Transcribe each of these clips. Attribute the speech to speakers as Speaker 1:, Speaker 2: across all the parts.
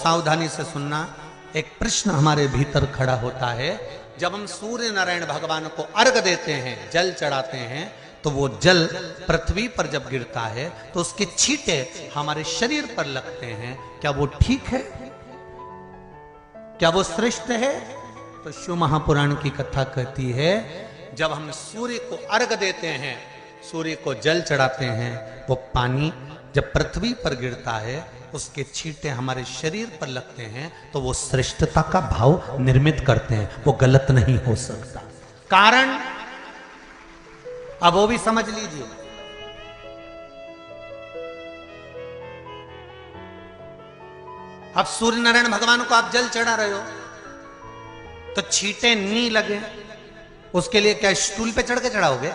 Speaker 1: सावधानी से सुनना। एक प्रश्न हमारे भीतर खड़ा होता है, जब हम सूर्य नारायण भगवान को अर्घ देते हैं, जल चढ़ाते हैं, तो वो जल पृथ्वी पर जब गिरता है तो उसके छींटे हमारे शरीर पर लगते हैं। क्या वो ठीक है? क्या वो श्रेष्ठ है? तो शिव महापुराण की कथा कहती है, जब हम सूर्य को अर्घ देते हैं, सूर्य को जल चढ़ाते हैं, वो पानी जब पृथ्वी पर गिरता है, उसके छींटे हमारे शरीर पर लगते हैं, तो वो श्रेष्ठता का भाव निर्मित करते हैं। वो गलत नहीं हो सकता। कारण अब वो भी समझ लीजिए। अब सूर्य नारायण भगवान को आप जल चढ़ा रहे हो तो छींटे नहीं लगे, उसके लिए क्या स्टूल पे चढ़ के चढ़ाओगे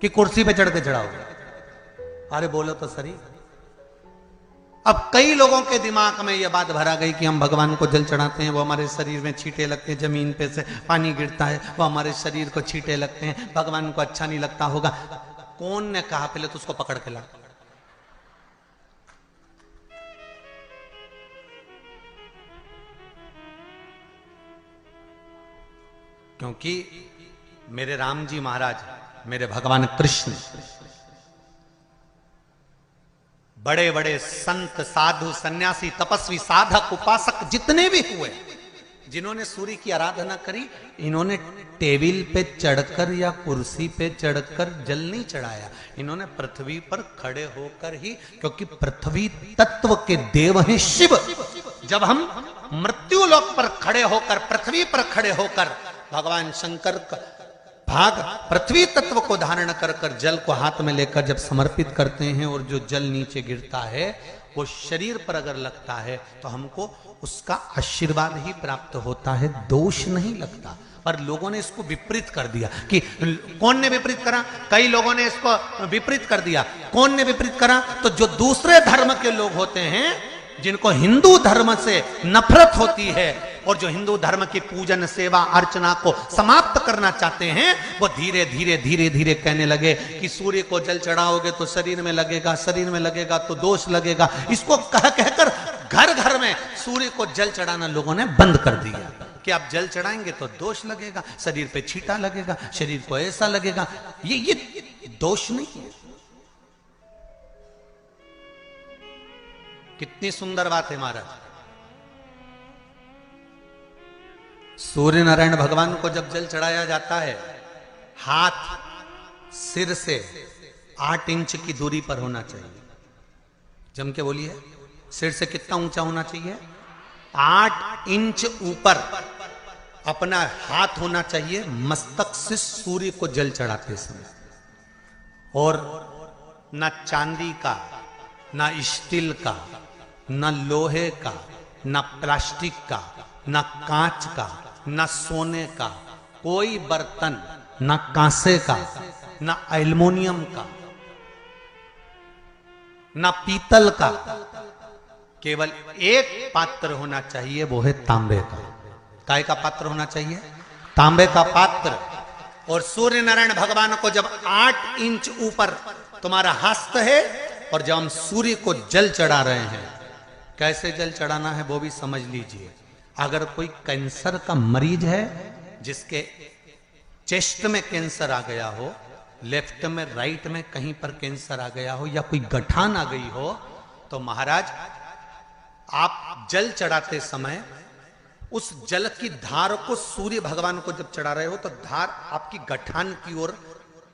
Speaker 1: कि कुर्सी पे चढ़ के चढ़ाओगे? अरे बोलो तो सही। अब कई लोगों के दिमाग में यह बात भरा गई कि हम भगवान को जल चढ़ाते हैं, वो हमारे शरीर में छींटे लगते हैं, जमीन पे से पानी गिरता है, वो हमारे शरीर को छींटे लगते हैं, भगवान को अच्छा नहीं लगता होगा। कौन ने कहा? पहले तो उसको पकड़ के ला। क्योंकि मेरे राम जी महाराज, मेरे भगवान कृष्ण, बड़े बड़े संत, साधु, सन्यासी, तपस्वी, साधक, उपासक जितने भी हुए, जिन्होंने सूर्य की आराधना करी, इन्होंने टेबल पे चढ़कर या कुर्सी पे चढ़कर जल नहीं चढ़ाया। इन्होंने पृथ्वी पर खड़े होकर ही, क्योंकि पृथ्वी तत्व के देव हैं शिव। जब हम मृत्यु लोक पर खड़े होकर, पृथ्वी पर खड़े होकर भगवान शंकर का भाग पृथ्वी तत्व को धारण कर कर जल को हाथ में लेकर जब समर्पित करते हैं, और जो जल नीचे गिरता है वो शरीर पर अगर लगता है तो हमको उसका आशीर्वाद ही प्राप्त होता है, दोष नहीं लगता। पर लोगों ने इसको विपरीत कर दिया। कि कौन ने विपरीत करा? कई लोगों ने इसको विपरीत कर दिया। कौन ने विपरीत करा? तो जो दूसरे धर्म के लोग होते हैं, जिनको हिंदू धर्म से नफरत होती है और जो हिंदू धर्म की पूजन, सेवा, अर्चना को समाप्त करना चाहते हैं, वो धीरे धीरे धीरे धीरे कहने लगे कि सूर्य को जल चढ़ाओगे तो शरीर में लगेगा, शरीर में लगेगा तो दोष लगेगा। इसको कह कहकर घर घर में सूर्य को जल चढ़ाना लोगों ने बंद कर दिया कि आप जल चढ़ाएंगे तो दोष लगेगा, शरीर पे छींटा लगेगा, शरीर को ऐसा लगेगा। ये दोष नहीं है। कितनी सुंदर बात है महाराज। सूर्य नारायण भगवान को जब जल चढ़ाया जाता है, हाथ सिर से 8 इंच की दूरी पर होना चाहिए। जम के बोलिए, सिर से कितना ऊंचा होना चाहिए? 8 इंच ऊपर अपना हाथ होना चाहिए मस्तक से सूर्य को जल चढ़ाते समय। और ना चांदी का, ना स्टील का, ना लोहे का, ना प्लास्टिक का, ना कांच का, ना सोने का कोई बर्तन, ना कांसे का, ना एल्युमिनियम का, ना पीतल का, केवल एक पात्र होना चाहिए, वो है तांबे का। काय का पात्र होना चाहिए? तांबे का पात्र। और सूर्य नारायण भगवान को जब 8 इंच ऊपर तुम्हारा हस्त है, और जब हम सूर्य को जल चढ़ा रहे हैं, कैसे जल चढ़ाना है वो भी समझ लीजिए। अगर कोई कैंसर का मरीज है, जिसके चेस्ट में कैंसर आ गया हो, लेफ्ट में, राइट में कहीं पर कैंसर आ गया हो, या कोई गठान आ गई हो, तो महाराज आप जल चढ़ाते समय उस जल की धार को सूर्य भगवान को जब चढ़ा रहे हो, तो धार आपकी गठान की ओर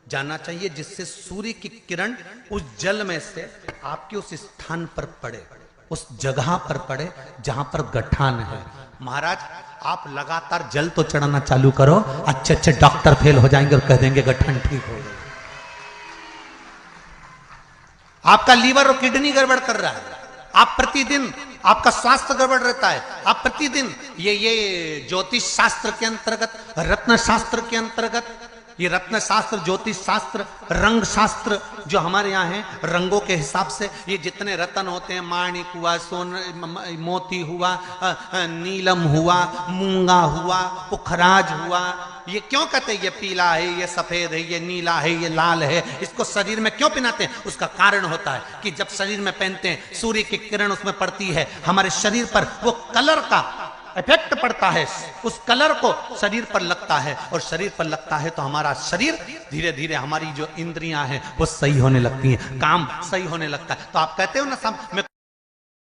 Speaker 1: जाना चाहिए, जिससे सूर्य की किरण उस जल में से आपके उस स्थान पर पड़े, उस जगह पर पड़े जहां पर गठान है। महाराज आप लगातार जल तो चढ़ाना चालू करो, अच्छे अच्छे डॉक्टर फेल हो जाएंगे और कह देंगे गठान ठीक हो गई। आपका लीवर और किडनी गड़बड़ कर रहा है, आप प्रतिदिन, आपका स्वास्थ्य गड़बड़ रहता है, आप प्रतिदिन ये ज्योतिष शास्त्र के अंतर्गत, रत्न शास्त्र के अंतर्गत, ये रत्न शास्त्र, ज्योतिष शास्त्र, रंग शास्त्र जो हमारे यहाँ है, रंगों के हिसाब से ये जितने रत्न होते हैं, माणिक हुआ, मोती हुआ, नीलम हुआ, मूंगा हुआ, पुखराज हुआ, ये क्यों कहते हैं ये पीला है, ये सफेद है, ये नीला है, ये लाल है, इसको शरीर में क्यों पहनाते हैं? उसका कारण होता है कि जब शरीर में पहनते हैं सूर्य की किरण उसमें पड़ती है, हमारे शरीर पर वो कलर का इफेक्ट पड़ता है, उस कलर को शरीर पर लगता है, और शरीर पर लगता है तो हमारा शरीर धीरे धीरे, हमारी जो इंद्रियां हैं वो सही होने लगती हैं, काम सही होने लगता है। तो आप कहते हो ना सब।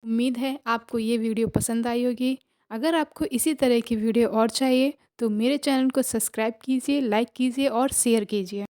Speaker 2: उम्मीद है आपको ये वीडियो पसंद आई होगी। अगर आपको इसी तरह की वीडियो और चाहिए तो मेरे चैनल को सब्सक्राइब कीजिए, लाइक कीजिए और शेयर कीजिए।